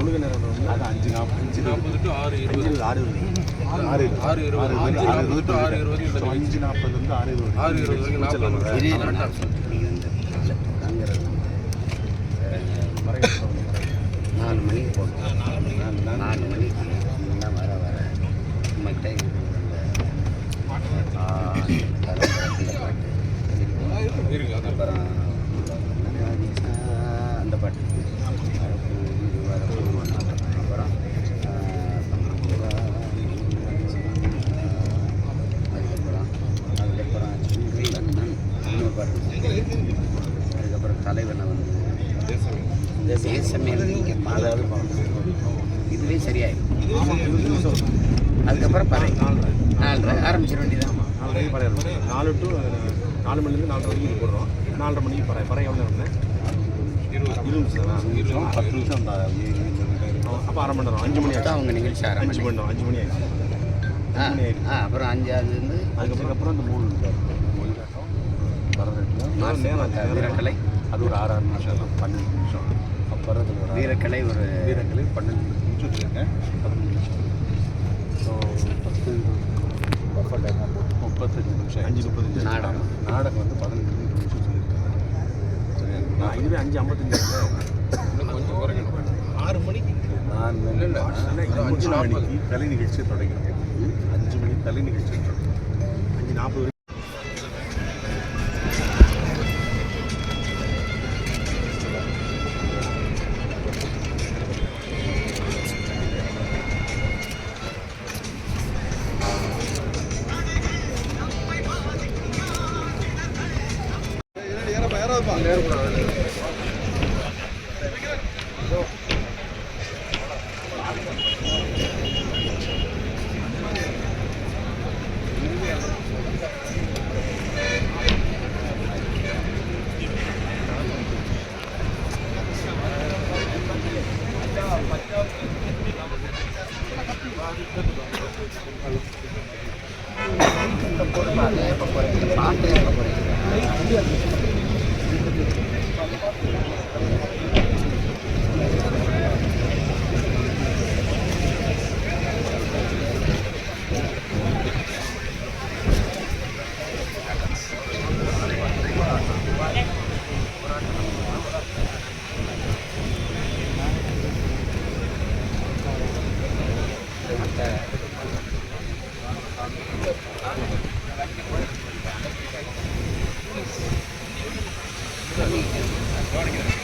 முழுக்க நேரம் அது 5:40 டு 6:20 4 மணிக்கு போட்டோம். 4 மணிக்கு இன்னும் வர நம்மகிட்ட அப்புறம் அந்த பாட்டு அப்புறம் அதுக்கப்புறம் இன்னொரு பாட்டு, அதுக்கப்புறம் தலைவனை வந்து தேசமே மாதாவது இதுவே சரியாயிடும். அதுக்கப்புறம் பறை 4:30 ஆரம்பிச்சிட வேண்டியதான். 4 டு 4 மணிலேருந்து 4:30 வரைக்கும் போடுறோம். 4:30 மணிக்கு பறை எவ்வளோ நேரம்? 20 நிமிஷம் 10 நிமிஷம். அப்போ அரை மணி நேரம் 5 மணி ஆகிடும். அவங்க நிகழ்ச்சி 5 மணி ஆகிடும். அப்புறம் 5 அதுக்கப்புறம் அந்த 3 வீரக்கலை அது ஒரு 6 நிமிஷம் 12 நிமிஷம். அப்புறம் வீரக்கலை 12 நிமிஷம் வச்சுருக்கேன். 15 நிமிஷம். ஸோ 35 நிமிஷம் 5:35 நாடகம் வந்து 15 நிமிஷம் சொல்லியிருக்கேன். சரியா? நான் இதுவே 5:55 கொஞ்சம் குறைக்கணும். 6 மணிக்கு நான் 5 மணிக்கு கலை நிகழ்ச்சியை தொடங்கினேன். 5 மணிக்கு கலை நிகழ்ச்சியை தொடங்கினேன். 5:40 Good.